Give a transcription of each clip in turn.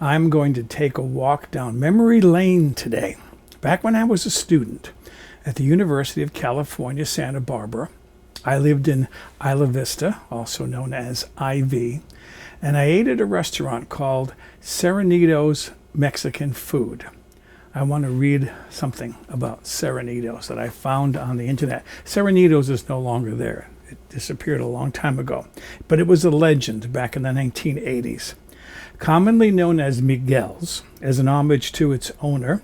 I'm going to take a walk down memory lane today. Back when I was a student at the University of California, Santa Barbara, I lived in Isla Vista, also known as IV, and I ate at a restaurant called Serranito's Mexican Food. I want to read something about Serranito's that I found on the internet. Serranito's is no longer there. It disappeared a long time ago, but it was a legend back in the 1980s. Commonly known as Miguel's, as an homage to its owner,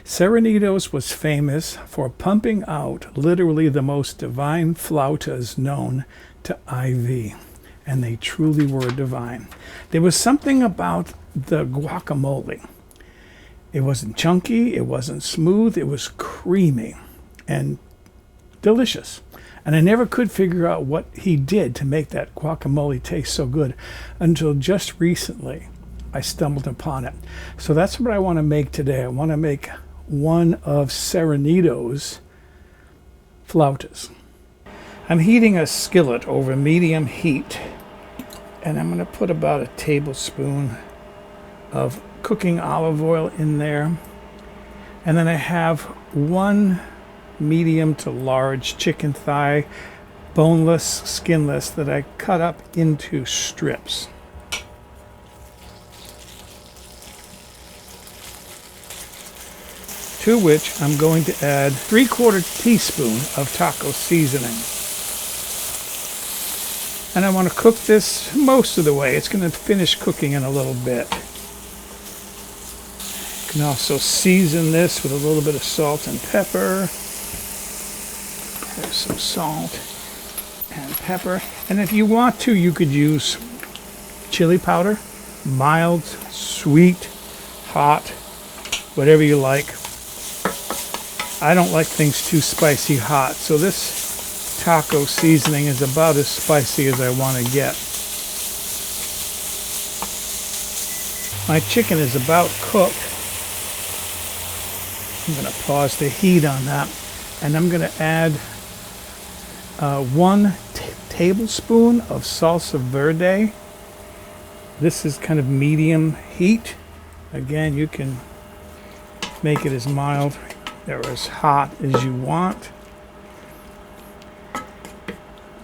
Serranito's was famous for pumping out literally the most divine flautas known to IV, and they truly were divine. There was something about the guacamole. It wasn't chunky, it wasn't smooth, it was creamy and delicious. And I never could figure out what he did to make that guacamole taste so good until just recently I stumbled upon it. So that's what I want to make today. I want to make one of Serranito's flautas. I'm heating a skillet over medium heat, and I'm going to put about a tablespoon of cooking olive oil in there. And then I have one medium to large chicken thigh, boneless, skinless, that I cut up into strips. To which I'm going to add 3/4 teaspoon of taco seasoning. And I want to cook this most of the way. It's going to finish cooking in a little bit. You can also season this with a little bit of salt and pepper. There's some salt and pepper. And if you want to, you could use chili powder, mild, sweet, hot, whatever you like. I don't like things too spicy hot, so this taco seasoning is about as spicy as I want to get. My chicken is about cooked. I'm going to pause the heat on that, and I'm going to add 1 tablespoon of salsa verde. This is kind of medium heat. Again, you can make it as mild or as hot as you want.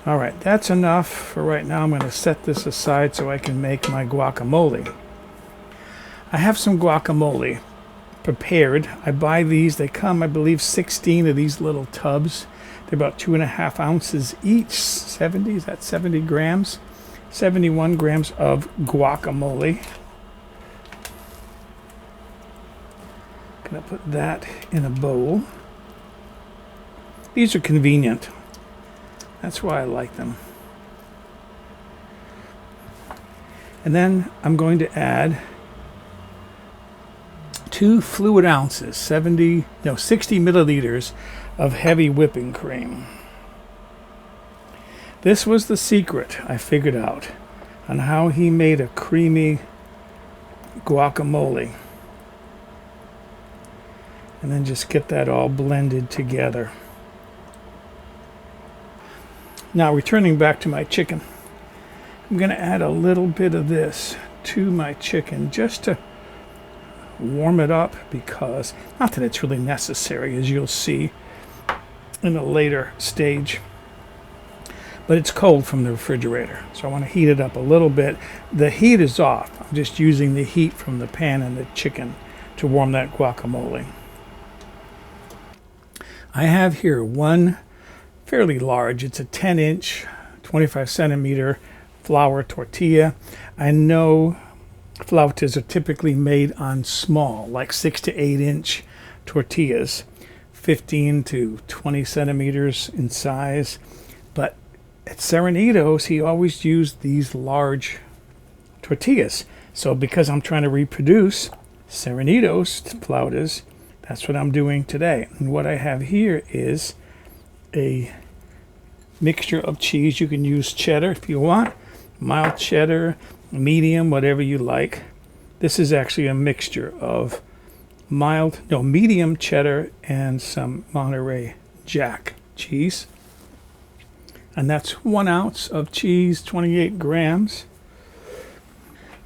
All right, that's enough for right now. I'm going to set this aside so I can make my guacamole. I have some guacamole prepared. I buy these. They come, I believe, 16 of these little tubs. They're about 2.5 ounces each. 70, is that 70 grams? 71 grams of guacamole. Gonna put that in a bowl. These are convenient. That's why I like them. And then I'm going to add 2 fluid ounces, 60 milliliters of heavy whipping cream. This was the secret I figured out on how he made a creamy guacamole. And then just get that all blended together. Now, returning back to my chicken, I'm going to add a little bit of this to my chicken just to warm it up, because not that it's really necessary, as you'll see in a later stage, but it's cold from the refrigerator, so I want to heat it up a little bit. The heat is off. I'm just using the heat from the pan and the chicken to warm that guacamole. I have here one fairly large, it's a 10-inch, 25 centimeter flour tortilla. I know flautas are typically made on small, like 6 to 8 inch tortillas, 15 to 20 centimeters in size. But at Serranito's, he always used these large tortillas. So because I'm trying to reproduce Serranito's flautas, that's what I'm doing today. And what I have here is a mixture of cheese. You can use cheddar if you want, mild cheddar, medium, whatever you like. This is actually a mixture of medium cheddar and some Monterey Jack cheese. And that's 1 ounce of cheese, 28 grams.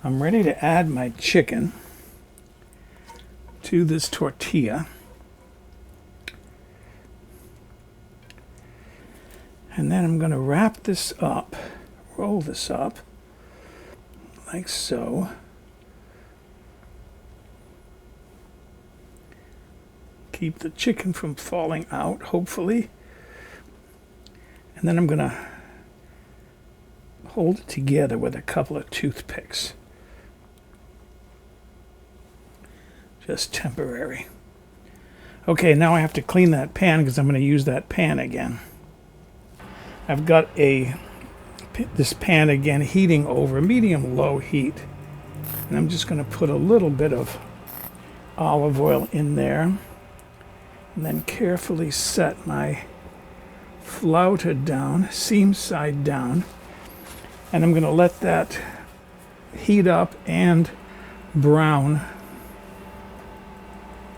I'm ready to add my chicken. to this tortilla. And then I'm going to wrap this up, roll this up, like so. Keep the chicken from falling out, hopefully. And then I'm going to hold it together with a couple of toothpicks. Just temporary. Okay, now I have to clean that pan because I'm going to use that pan again. I've got this pan again heating over medium-low heat. And I'm just going to put a little bit of olive oil in there. And then carefully set my flauta down, seam side down. And I'm going to let that heat up and brown.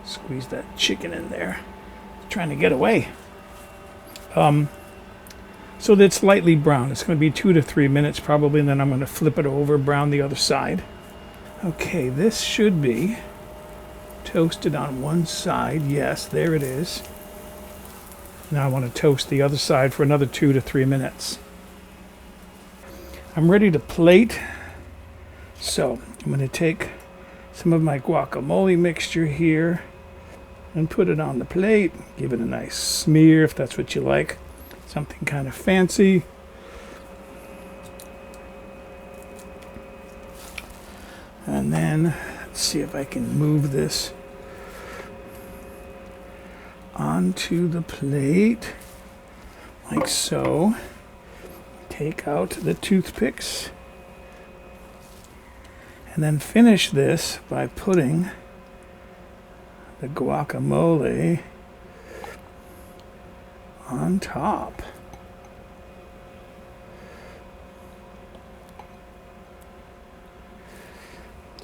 Squeeze that chicken in there. It's trying to get away. So that it's lightly brown. It's going to be 2 to 3 minutes probably, and then I'm going to flip it over, brown the other side. Okay, this should be toasted on one side. Yes, there it is. Now I want to toast the other side for another 2 to 3 minutes. I'm ready to plate. So I'm going to take some of my guacamole mixture here and put it on the plate. Give it a nice smear if that's what you like. Something kind of fancy. And then let's see if I can move this onto the plate like so. Take out the toothpicks and then finish this by putting the guacamole on top.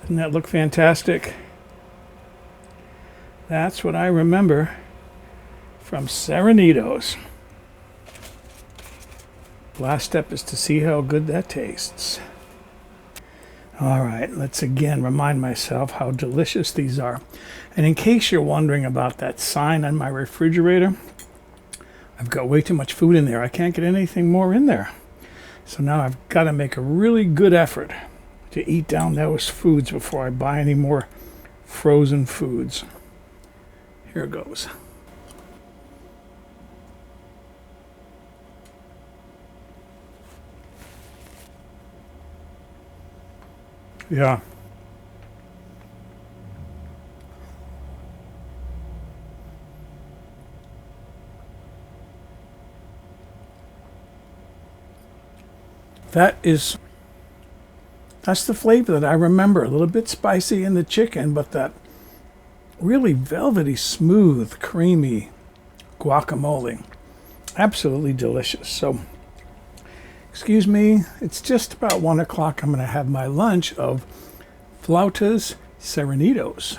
Doesn't that look fantastic? That's what I remember from Serranito's. Last step is to see how good that tastes. All right, let's again remind myself how delicious these are. And in case you're wondering about that sign on my refrigerator, I've got way too much food in there. I can't get anything more in there. So now I've got to make a really good effort to eat down those foods before I buy any more frozen foods. Here goes. Yeah. That's the flavor that I remember. A little bit spicy in the chicken, but that really velvety, smooth, creamy guacamole. Absolutely delicious. So, excuse me, it's just about 1 o'clock. I'm going to have my lunch of Flautas Serranitos.